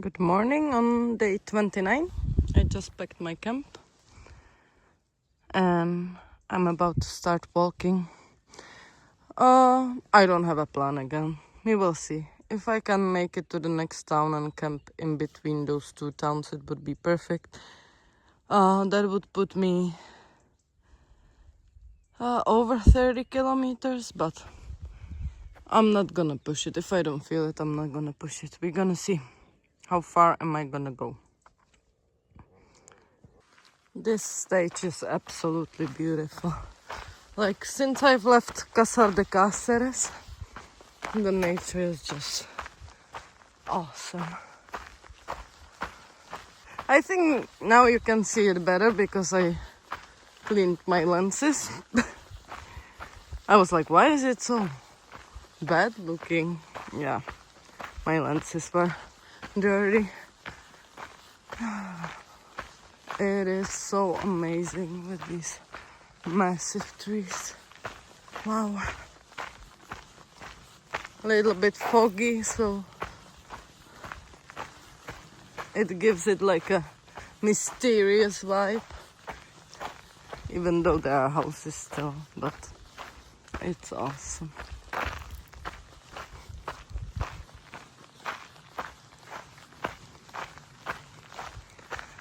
Good morning on day 29. I just packed my camp and I'm about to start walking. I don't have a plan again. We will see. If I can make it to the next town and camp in between those two towns, it would be perfect. That would put me over 30 kilometers, but I'm not gonna push it. If I don't feel it, I'm not gonna push it. We're gonna see. How far am I gonna go? This stage is absolutely beautiful. Like, since I've left Casar de Cáceres, the nature is just awesome. I think now you can see it better because I cleaned my lenses. I was like, why is it so bad looking? Yeah, my lenses were dirty. It is so amazing with these massive trees. Wow. A little bit foggy, so it gives it like a mysterious vibe. Even though there are houses still, but it's awesome.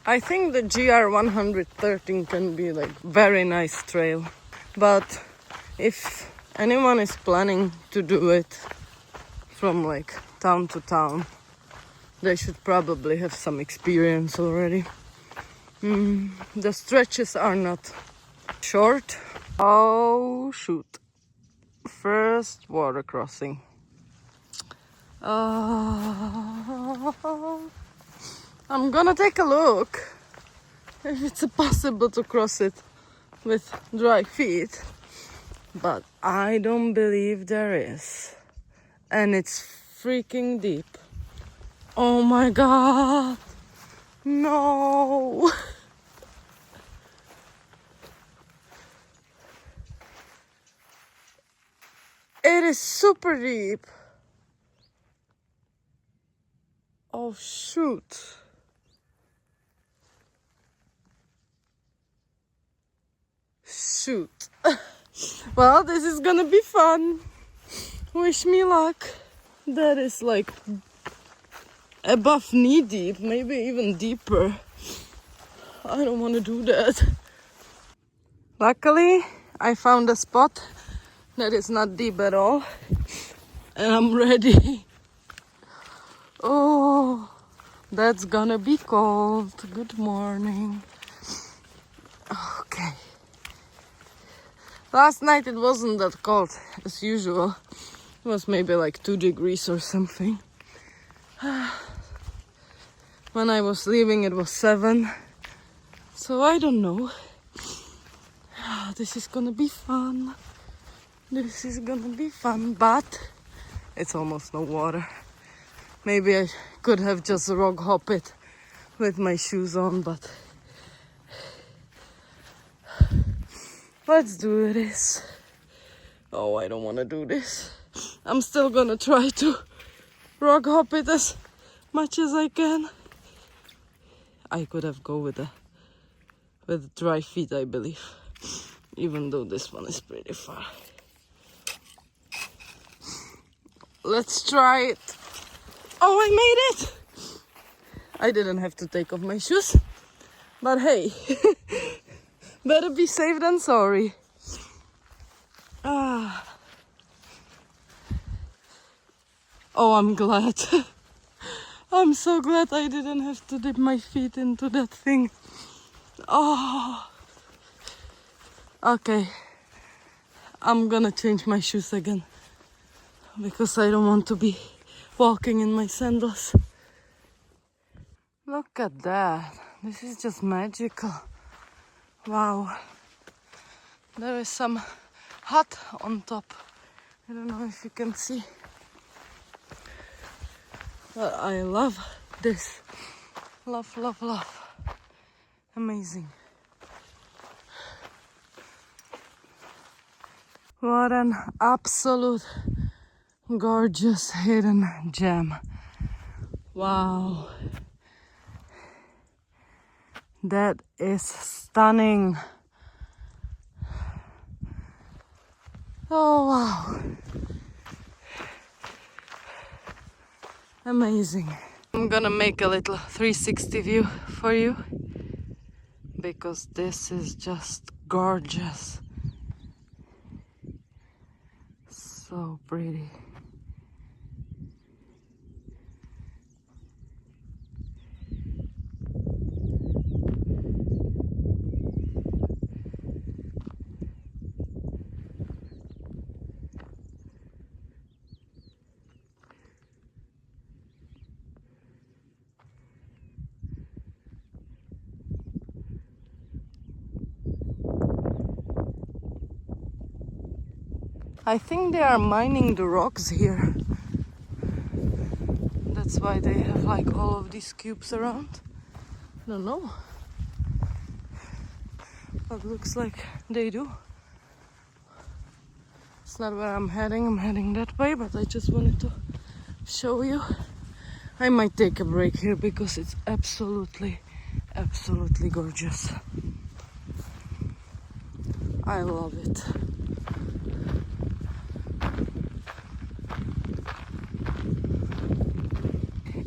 I think the GR 113 can be like very nice trail, but if anyone is planning to do it from like town to town, they should probably have some experience already. The stretches are not short. Oh shoot, first water crossing. I'm gonna take a look if it's possible to cross it with dry feet, but I don't believe there is. And it's freaking deep. Oh my god, no. It is super deep. Oh shoot. Shoot. Well, this is gonna be fun. Wish me luck. That is like above knee deep, maybe even deeper. I don't want to do that. Luckily, I found a spot that is not deep at all, and I'm ready. Oh, that's gonna be cold. Good morning. Okay. Last night it wasn't that cold as usual. It was maybe like 2 degrees or something. When I was leaving it was 7. So I don't know. This is gonna be fun. This is gonna be fun, but it's almost no water. Maybe I could have just rock hop it with my shoes on, but let's do this. Oh, I don't want to do this. I'm still gonna try to rock hop it as much as I can. I could have go with dry feet, I believe, even though this one is pretty far. Let's try it. Oh, I made it! I didn't have to take off my shoes, but hey, better be safe than sorry. Oh, I'm glad. I'm so glad I didn't have to dip my feet into that thing. Oh. Okay. I'm gonna change my shoes again because I don't want to be walking in my sandals. Look at that. This is just magical. Wow. There is some hut on top. I don't know if you can see. But I love this. Love, love, love. Amazing. What an absolute gorgeous hidden gem. Wow. That is stunning. Oh wow. Amazing. I'm gonna make a little 360 view for you because this is just gorgeous. So pretty. I think they are mining the rocks here. That's why they have like all of these cubes around. I don't know. But looks like they do. It's not where I'm heading that way, but I just wanted to show you. I might take a break here because it's absolutely gorgeous. I love it.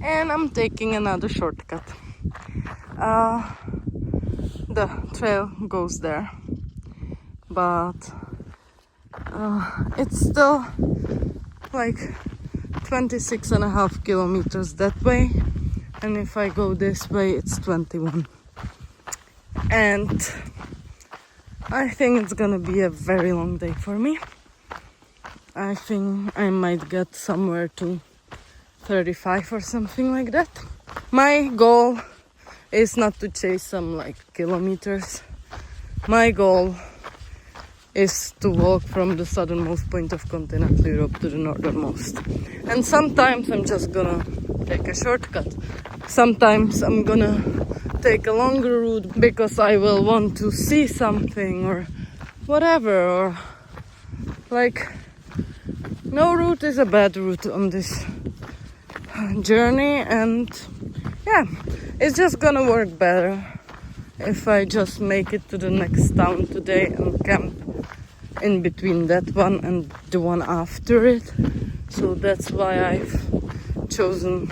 And I'm taking another shortcut. The trail goes there, but it's still like 26.5 kilometers that way, and if I go this way it's 21. And I think it's gonna be a very long day for me. I think I might get somewhere to 35 or something like that. My goal is not to chase some like kilometers. My goal is to walk from the southernmost point of continental Europe to the northernmost. And sometimes I'm just gonna take a shortcut. Sometimes I'm gonna take a longer route because I will want to see something or whatever, or like no route is a bad route on this journey, and yeah, it's just gonna work better if I just make it to the next town today and camp in between that one and the one after it. So that's why I've chosen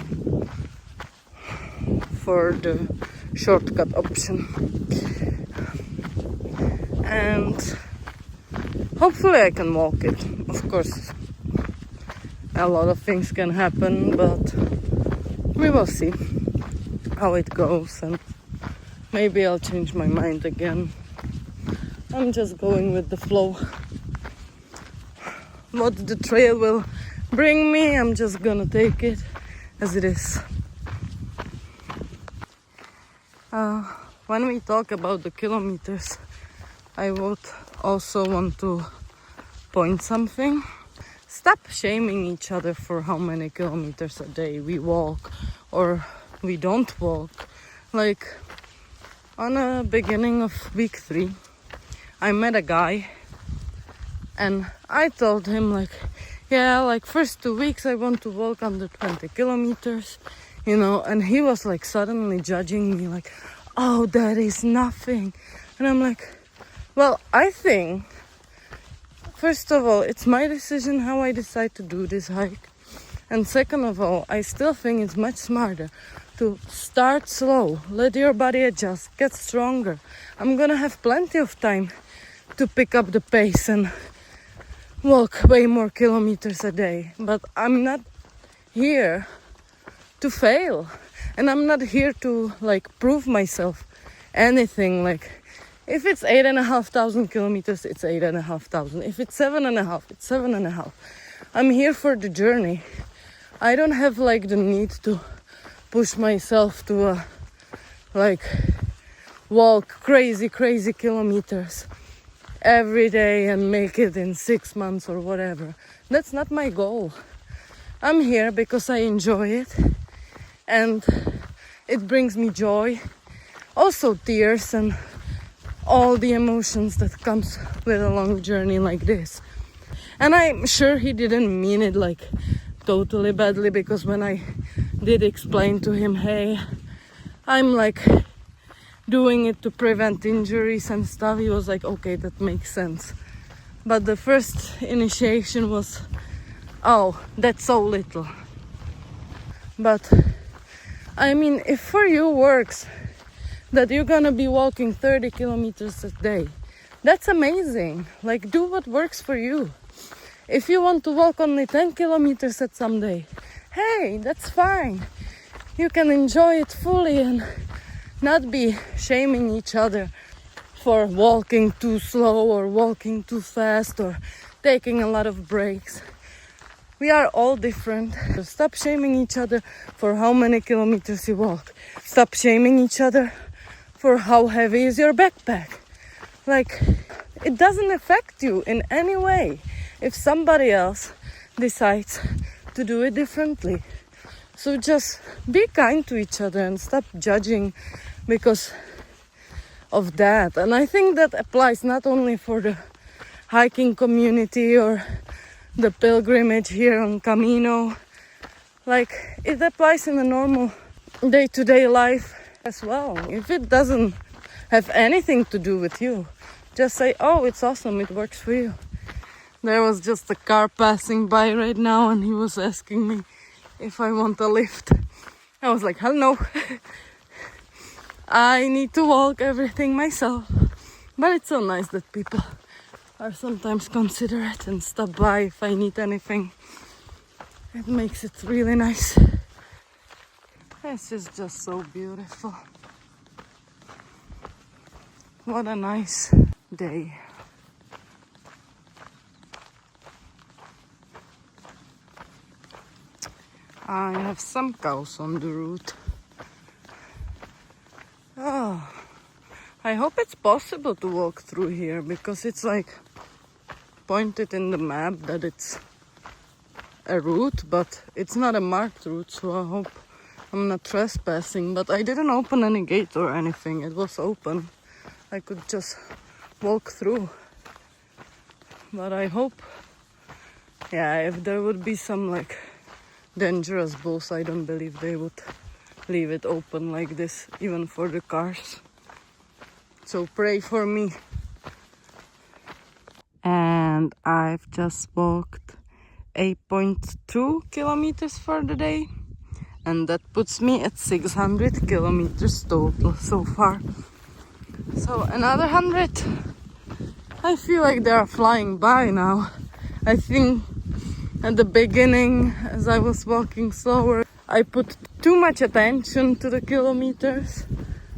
for the shortcut option. And hopefully I can walk it. Of course, a lot of things can happen, but we will see how it goes, and maybe I'll change my mind again. I'm just going with the flow. What the trail will bring me, I'm just gonna take it as it is. When we talk about the kilometers, I would also want to point something. Stop shaming each other for how many kilometers a day we walk or we don't walk. Like on the beginning of week 3, I met a guy and I told him like, yeah, like first 2 weeks I want to walk under 20 kilometers, you know, and he was like suddenly judging me like, oh, that is nothing. And I'm like, well, I think, first of all, it's my decision how I decide to do this hike. And second of all, I still think it's much smarter to start slow, let your body adjust, get stronger. I'm gonna have plenty of time to pick up the pace and walk way more kilometers a day. But I'm not here to fail. And I'm not here to like prove myself anything. Like if it's 8,500 kilometers, it's 8,500. If it's 7.5, it's 7.5. I'm here for the journey. I don't have like the need to push myself to like walk crazy kilometers every day and make it in 6 months or whatever. That's not my goal. I'm here because I enjoy it and it brings me joy, also tears and all the emotions that comes with a long journey like this. And I'm sure he didn't mean it like totally badly, because when I did explain to him, hey, I'm like doing it to prevent injuries and stuff, he was like, okay, that makes sense. But the first initiation was, oh, that's so little. But I mean, if for you works that you're gonna be walking 30 kilometers a day, that's amazing. Like, do what works for you. If you want to walk only 10 kilometers at some day, hey, that's fine. You can enjoy it fully and not be shaming each other for walking too slow or walking too fast or taking a lot of breaks. We are all different. Stop shaming each other for how many kilometers you walk. Stop shaming each other for how heavy is your backpack. Like, it doesn't affect you in any way if somebody else decides to do it differently. So just be kind to each other and stop judging because of that. And I think that applies not only for the hiking community or the pilgrimage here on Camino. Like, it applies in the normal day-to-day life as well. If it doesn't have anything to do with you, just say, oh, it's awesome, it works for you. There was just a car passing by right now and he was asking me if I want a lift. I was like, hell no. I need to walk everything myself. But it's so nice that people are sometimes considerate and stop by if I need anything. It makes it really nice. This is just so beautiful. What a nice day. I have some cows on the route. Oh, I hope it's possible to walk through here because it's like pointed in the map that it's a route, but it's not a marked route, so I hope I'm not trespassing. But I didn't open any gate or anything. It was open. I could just walk through. But I hope, yeah, if there would be some like dangerous bulls, I don't believe they would leave it open like this, even for the cars. So pray for me. And I've just walked 8.2 kilometers for the day. And that puts me at 600 kilometers total so far. So another 100. I feel like they are flying by now. I think at the beginning, as I was walking slower, I put too much attention to the kilometers.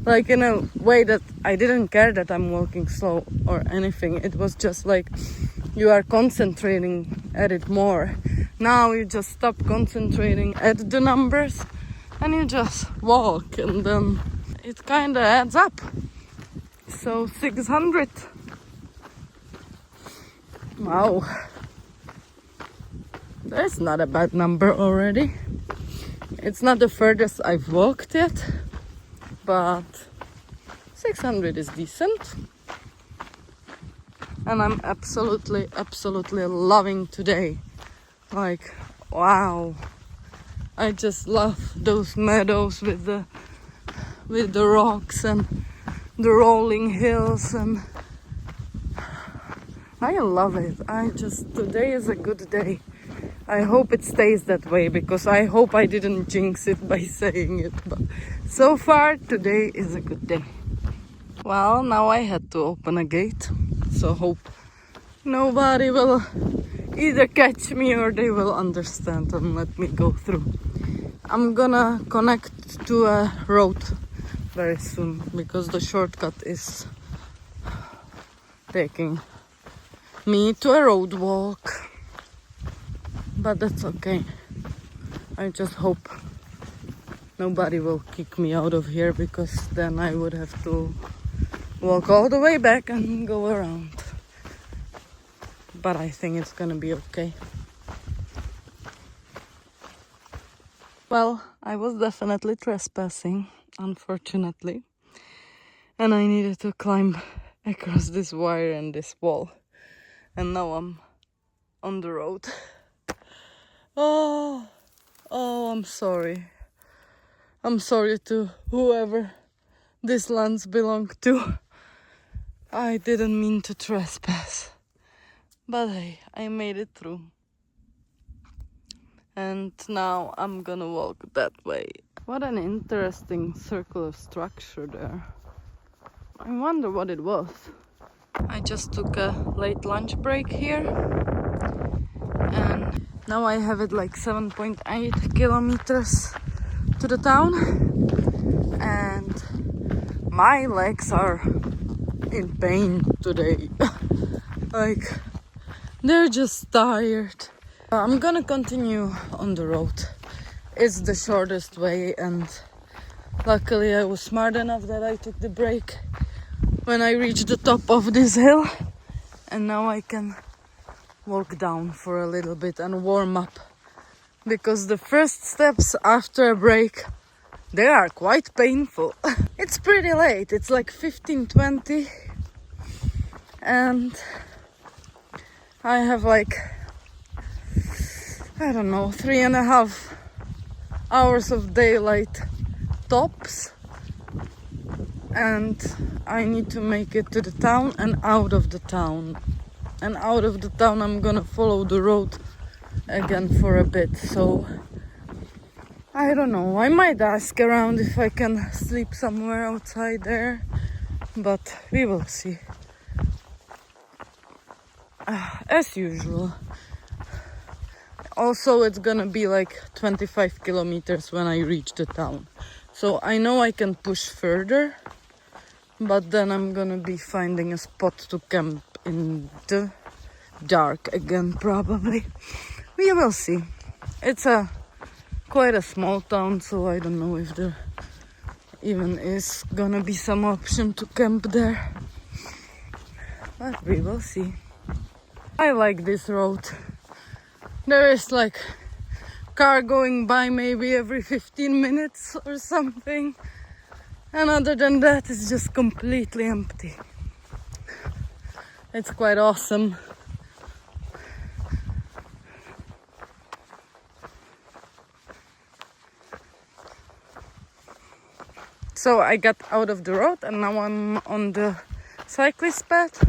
Like in a way that I didn't care that I'm walking slow or anything. It was just like you are concentrating at it more. Now you just stop concentrating at the numbers and you just walk, and then it kind of adds up. So 600. Wow. That's not a bad number already. It's not the furthest I've walked yet, but 600 is decent. And I'm absolutely loving today. Like, wow. I just love those meadows with the rocks and the rolling hills, and I love it. Today is a good day. I hope it stays that way, because I hope I didn't jinx it by saying it. But so far, today is a good day. Well, now I had to open a gate, so hope nobody will either catch me or they will understand and let me go through. I'm gonna connect to a road very soon, because the shortcut is taking me to a road walk. But that's okay. I just hope nobody will kick me out of here, because then I would have to walk all the way back and go around. But I think it's gonna be okay. Well, I was definitely trespassing, unfortunately. And I needed to climb across this wire and this wall. And now I'm on the road. Oh, I'm sorry. I'm sorry to whoever this lands belong to. I didn't mean to trespass. But hey, I made it through. And now I'm gonna walk that way. What an interesting circular structure there. I wonder what it was. I just took a late lunch break here. And now I have it like 7.8 kilometers to the town. And my legs are in pain today. Like, they're just tired. I'm gonna continue on the road. It's the shortest way, and luckily I was smart enough that I took the break when I reached the top of this hill, and now I can walk down for a little bit and warm up, because the first steps after a break, they are quite painful. It's pretty late, it's like 15:20, and I have like, I don't know, 3.5 hours of daylight tops, and I need to make it to the town and out of the town. And out of the town I'm gonna follow the road again for a bit, so I don't know, I might ask around if I can sleep somewhere outside there, but we will see. As usual. Also, it's gonna be like 25 kilometers when I reach the town. So I know I can push further, but then I'm gonna be finding a spot to camp in the dark again, probably. We will see. It's quite a small town, so I don't know if there even is gonna be some option to camp there. But we will see. I like this road. There is like car going by maybe every 15 minutes or something. And other than that, it's just completely empty. It's quite awesome. So I got out of the road and now I'm on the cyclist path.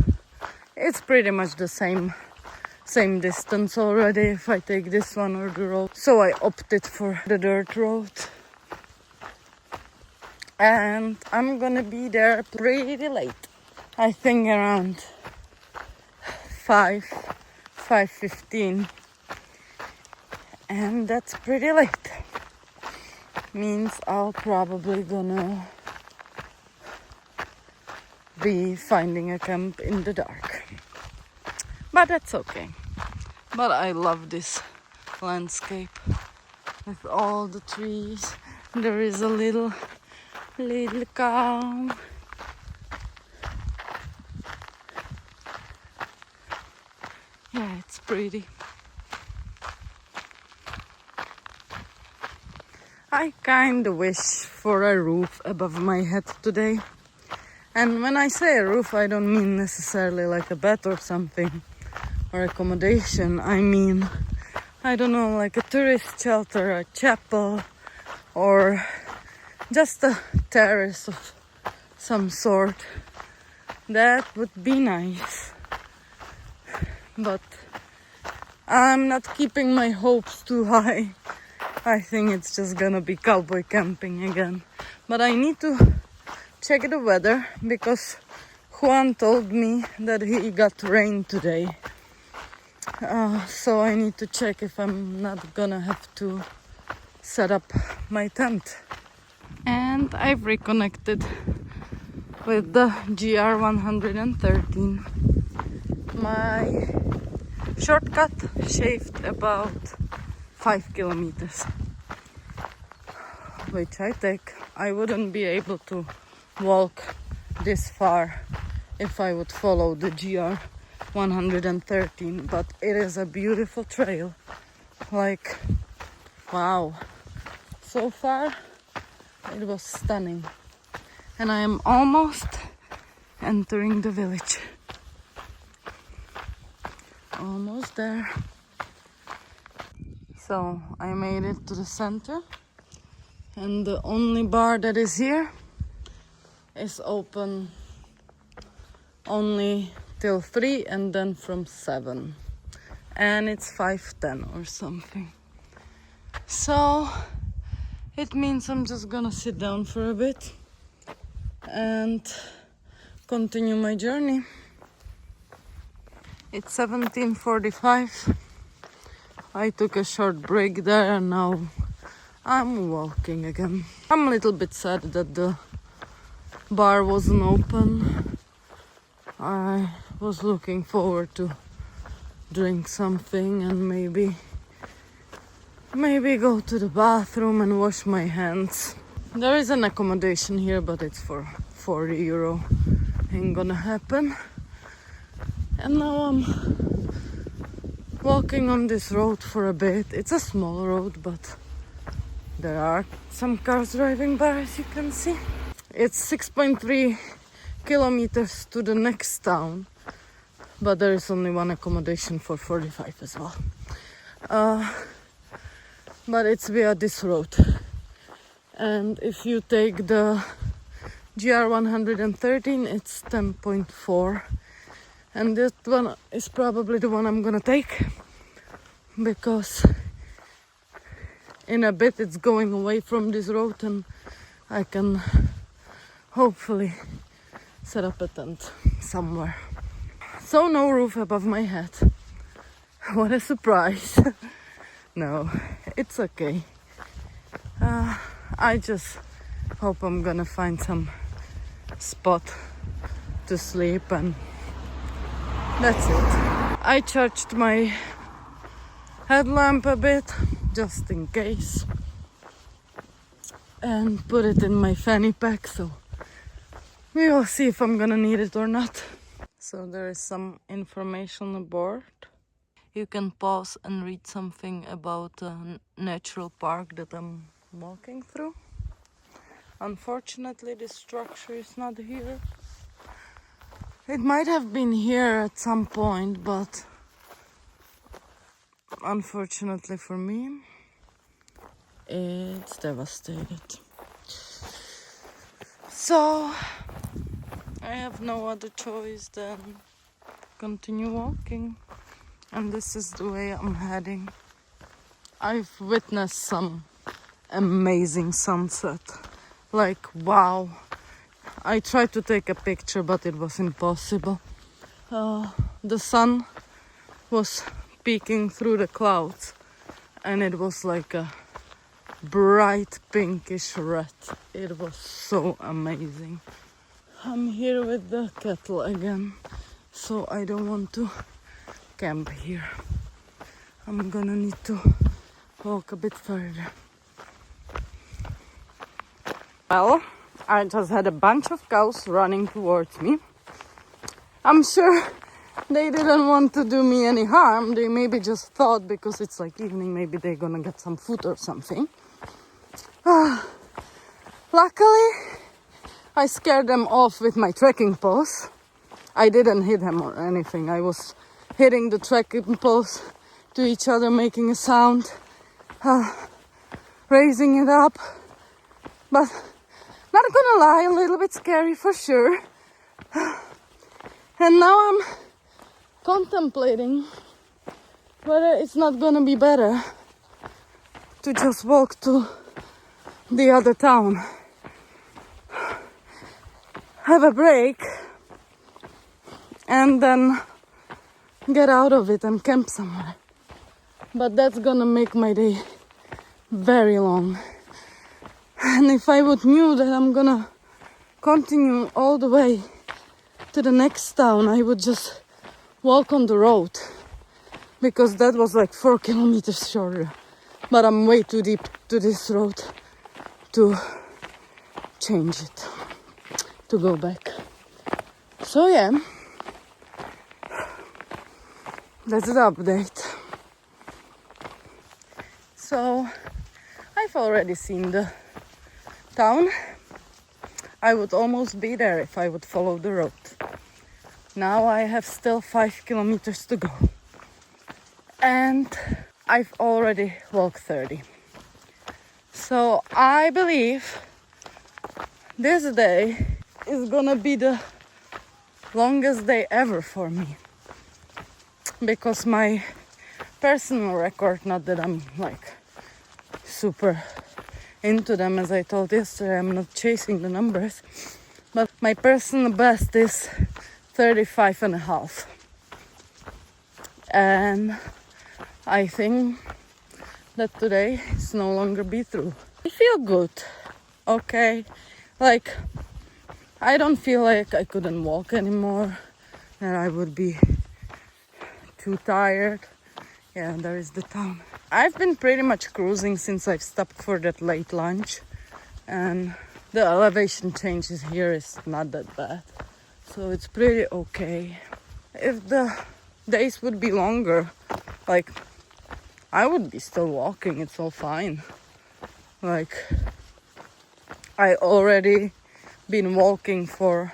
It's pretty much the same distance already if I take this one or the road. So I opted for the dirt road. And I'm gonna be there pretty late. I think around 5:15. And that's pretty late. Means I'll probably gonna be finding a camp in the dark. But that's okay. But I love this landscape with all the trees. There is a little cow. Yeah, it's pretty. I kinda wish for a roof above my head today. And when I say a roof, I don't mean necessarily like a bed or something, or accommodation. I mean, I don't know, like a tourist shelter, a chapel, or just a terrace of some sort. That would be nice. But I'm not keeping my hopes too high. I think it's just gonna be cowboy camping again. But I need to check the weather, because Juan told me that he got rain today. So I need to check if I'm not gonna have to set up my tent. And I've reconnected with the GR113. My shortcut shaved about 5 kilometers, which I take. I wouldn't be able to walk this far if I would follow the GR113, but it is a beautiful trail. Like, wow. So far, it was stunning. And I am almost entering the village. Almost there. So I made it to the center. And the only bar that is here is open only till 3 and then from 7. And it's 5:10 or something. So it means I'm just gonna sit down for a bit and continue my journey. It's 17:45. I took a short break there and now I'm walking again. I'm a little bit sad that the bar wasn't open. I was looking forward to drink something and maybe go to the bathroom and wash my hands. There is an accommodation here, but it's for 40 euro. Ain't gonna happen. And now I'm walking on this road for a bit. It's a small road, but there are some cars driving by, as you can see. It's 6.3 kilometers to the next town, but there is only one accommodation for 45 as well. But it's via this road. And if you take the GR 113, it's 10.4. And that one is probably the one I'm gonna take, because in a bit it's going away from this road and I can hopefully set up a tent somewhere. So no roof above my head. What a surprise. No, it's okay. I just hope I'm gonna find some spot to sleep, and that's it. I charged my headlamp a bit, just in case, and put it in my fanny pack, so we will see if I'm gonna need it or not. So there is some information aboard. You can pause and read something about a natural park that I'm walking through. Unfortunately, this structure is not here. It might have been here at some point, but unfortunately for me, it's devastated. So I have no other choice than continue walking. And this is the way I'm heading. I've witnessed some amazing sunset. Like, wow. I tried to take a picture, but it was impossible. The sun was peeking through the clouds, and it was like a bright pinkish red. It was so amazing. I'm here with the kettle again, so I don't want to camp here. I'm gonna need to walk a bit further. Well, I just had a bunch of cows running towards me. I'm sure they didn't want to do me any harm. They maybe just thought, because it's like evening, maybe they're gonna get some food or something. Luckily, I scared them off with my trekking poles. I didn't hit them or anything. I was hitting the trekking poles to each other, making a sound, raising it up. But not gonna lie, a little bit scary for sure. And now I'm contemplating whether it's not gonna be better to just walk to the other town, have a break, and then get out of it and camp somewhere. But that's gonna make my day very long. And if I would knew that I'm gonna continue all the way to the next town, I would just walk on the road, because that was like 4 kilometers shorter. But I'm way too deep to this road to change it, to go back. So yeah, that's the update. So I've already seen the town. I would almost be there if I would follow the road. Now I have still 5 kilometers to go. And I've already walked 30. So I believe this day is gonna be the longest day ever for me, because my personal record, not that I'm like super into them, as I told yesterday, I'm not chasing the numbers, but my personal best is 35 and a half. And I think that today is no longer be true. I feel good, okay? Like, I don't feel like I couldn't walk anymore and I would be too tired. Yeah, there is the town. I've been pretty much cruising since I've stopped for that late lunch, and the elevation changes here is not that bad. So it's pretty okay. If the days would be longer, like, I would be still walking, it's all fine. Like, I already been walking for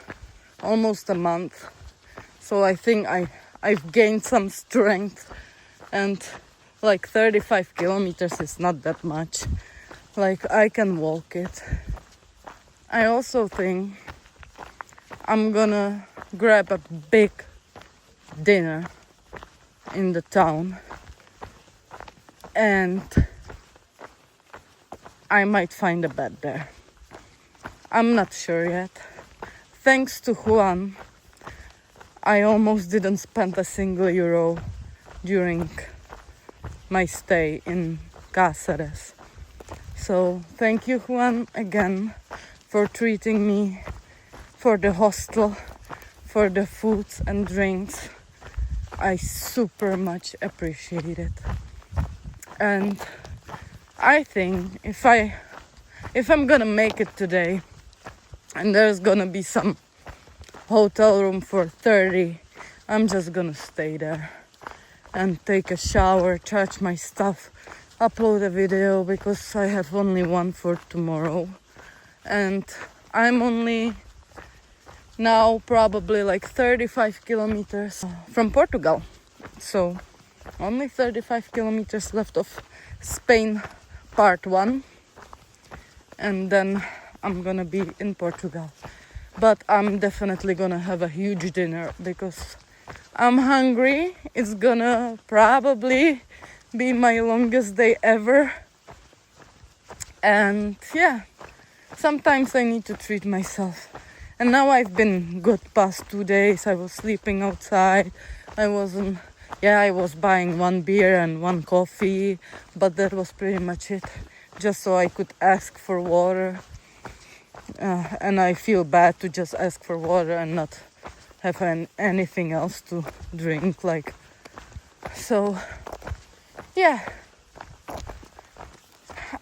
almost a month, so I think I've gained some strength, and like 35 kilometers is not that much. Like, I can walk it. I also think I'm gonna grab a big dinner in the town, and I might find a bed there. I'm not sure yet. Thanks to Juan, I almost didn't spend a single euro during my stay in Cáceres. So thank you, Juan, again for treating me, for the hostel, for the foods and drinks. I super much appreciate it. And I think if I'm gonna make it today, and there's gonna be some hotel room for 30, I'm just gonna stay there and take a shower, charge my stuff, upload a video, because I have only one for tomorrow. And I'm only now probably like 35 kilometers from Portugal. So only 35 kilometers left of Spain part 1. And then I'm gonna be in Portugal. But I'm definitely gonna have a huge dinner because I'm hungry. It's gonna probably be my longest day ever. And yeah, sometimes I need to treat myself. And now I've been good past 2 days. I was sleeping outside. I was buying 1 beer and 1 coffee, but that was pretty much it. Just so I could ask for water. And I feel bad to just ask for water and not have anything else to drink. Like, so yeah,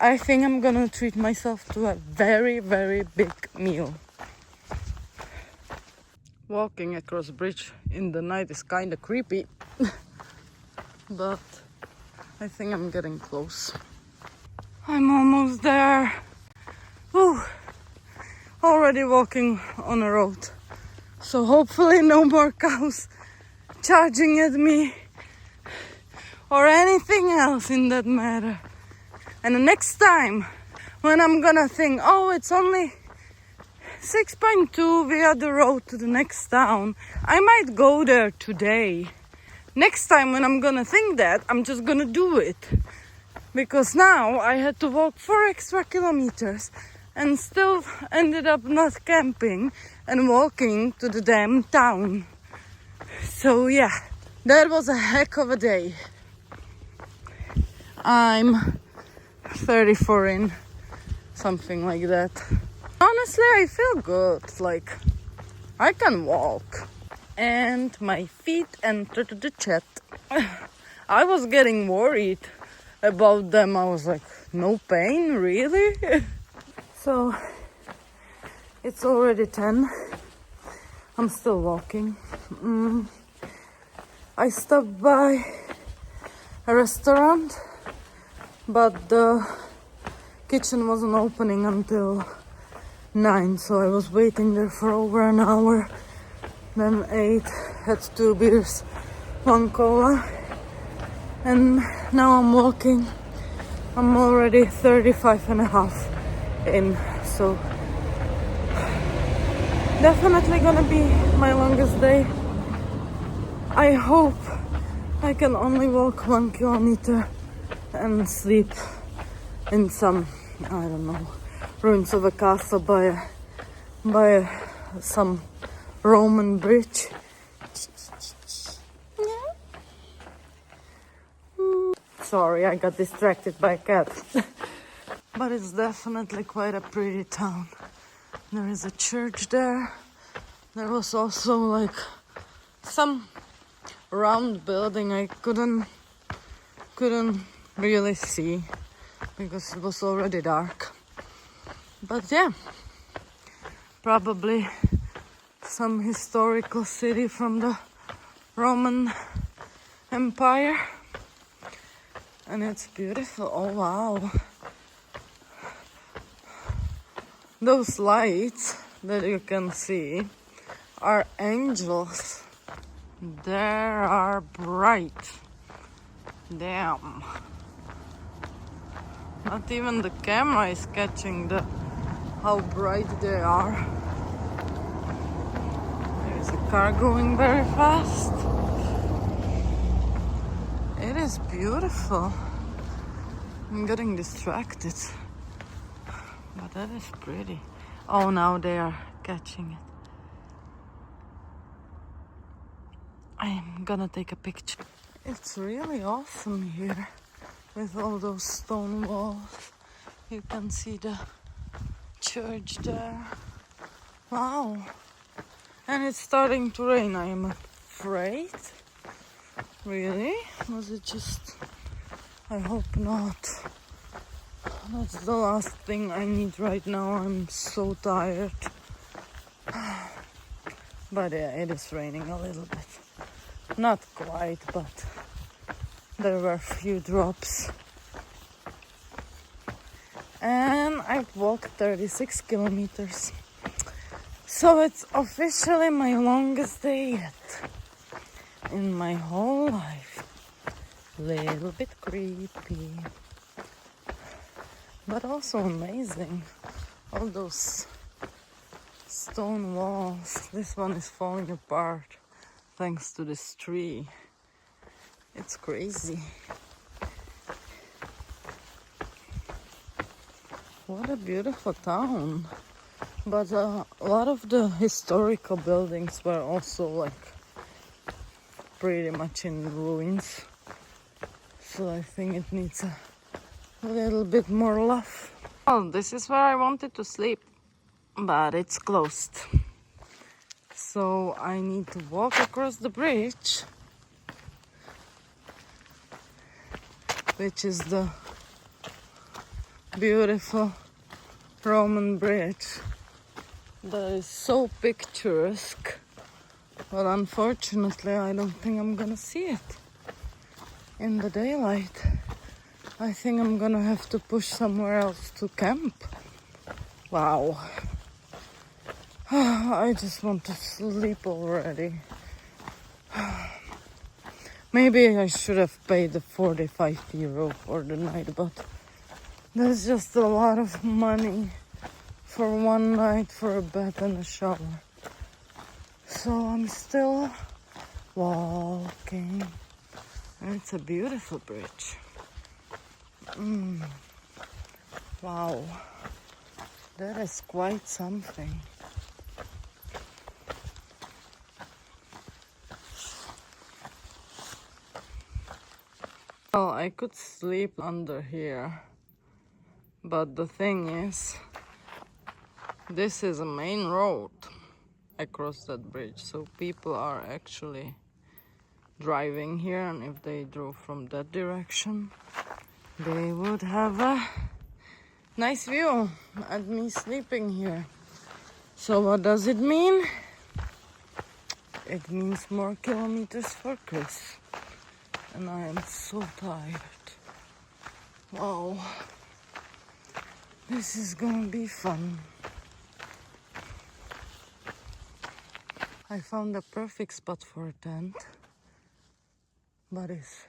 I think I'm gonna treat myself to a very, very big meal. Walking across bridge in the night is kind of creepy, but I think I'm getting close. I'm almost there. Whew. Already walking on a road, so hopefully no more cows charging at me or anything else in that matter. And the next time when I'm gonna think, oh, it's only 6.2 via the road to the next town, I might go there today. Next time when I'm gonna think that, I'm just gonna do it, because now I had to walk 4 extra kilometers and still ended up not camping and walking to the damn town. So yeah, that was a heck of a day. I'm 34 in, something like that. Honestly, I feel good, like I can walk. And my feet entered the chat. I was getting worried about them. I was like, no pain, really? So it's already 10. I'm still walking. I stopped by a restaurant, but the kitchen wasn't opening until 9, so I was waiting there for over an hour. Then ate, had 2 beers, 1 cola, and now I'm walking I'm already 35 and a half in, so definitely gonna be my longest day. I hope I can only walk 1 kilometer and sleep in some, I don't know, ruins of a castle by some Roman bridge. Sorry, I got distracted by a cat. But it's definitely quite a pretty town. There is a church there. There was also like some round building I couldn't really see because it was already dark. But yeah, probably some historical city from the Roman Empire. And it's beautiful. Oh wow. Those lights that you can see are angels. They are bright. Damn. Not even the camera is catching how bright they are. There's a car going very fast. It is beautiful. I'm getting distracted. But that is pretty. Oh, now they are catching it. I'm gonna take a picture. It's really awesome here with all those stone walls. You can see the church there. Wow. And it's starting to rain, I am afraid. Really? Was it just... I hope not. That's the last thing I need right now. I'm so tired. But yeah, it is raining a little bit. Not quite, but there were a few drops. And I've walked 36 kilometers. So it's officially my longest day yet in my whole life. Little bit creepy. But also amazing. All those stone walls. This one is falling apart thanks to this tree. It's crazy. What a beautiful town. But a lot of the historical buildings were also like pretty much in ruins. So I think it needs a little bit more love. Well, this is where I wanted to sleep, but it's closed. So I need to walk across the bridge, which is the beautiful Roman bridge that is so picturesque. But unfortunately, I don't think I'm gonna see it in the daylight. I think I'm gonna have to push somewhere else to camp. Wow. I just want to sleep already. Maybe I should have paid the 45 euro for the night, but there's just a lot of money for one night for a bed and a shower. So I'm still walking. And it's a beautiful bridge. Wow, that is quite something. Well, I could sleep under here, but the thing is, this is a main road across that bridge, so people are actually driving here, and if they drove from that direction, they would have a nice view at me sleeping here. So what does it mean? It means more kilometers for Chris. And I am so tired. Wow. This is gonna be fun. I found the perfect spot for a tent, but it's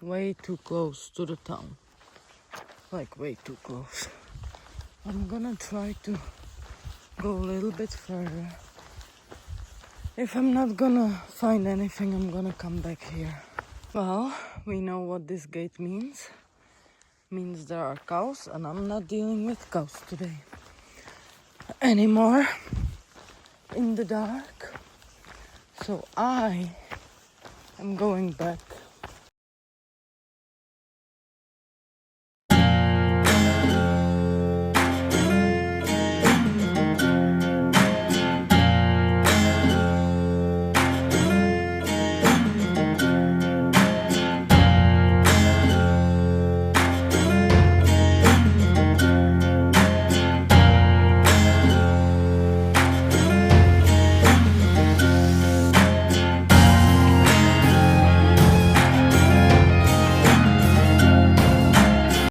way too close to the town. like way too close. I'm gonna try to go a little bit further. If I'm not gonna find anything, I'm gonna come back here. Well, we know what this gate means. Means there are cows, and I'm not dealing with cows today anymore in the dark. So I am going back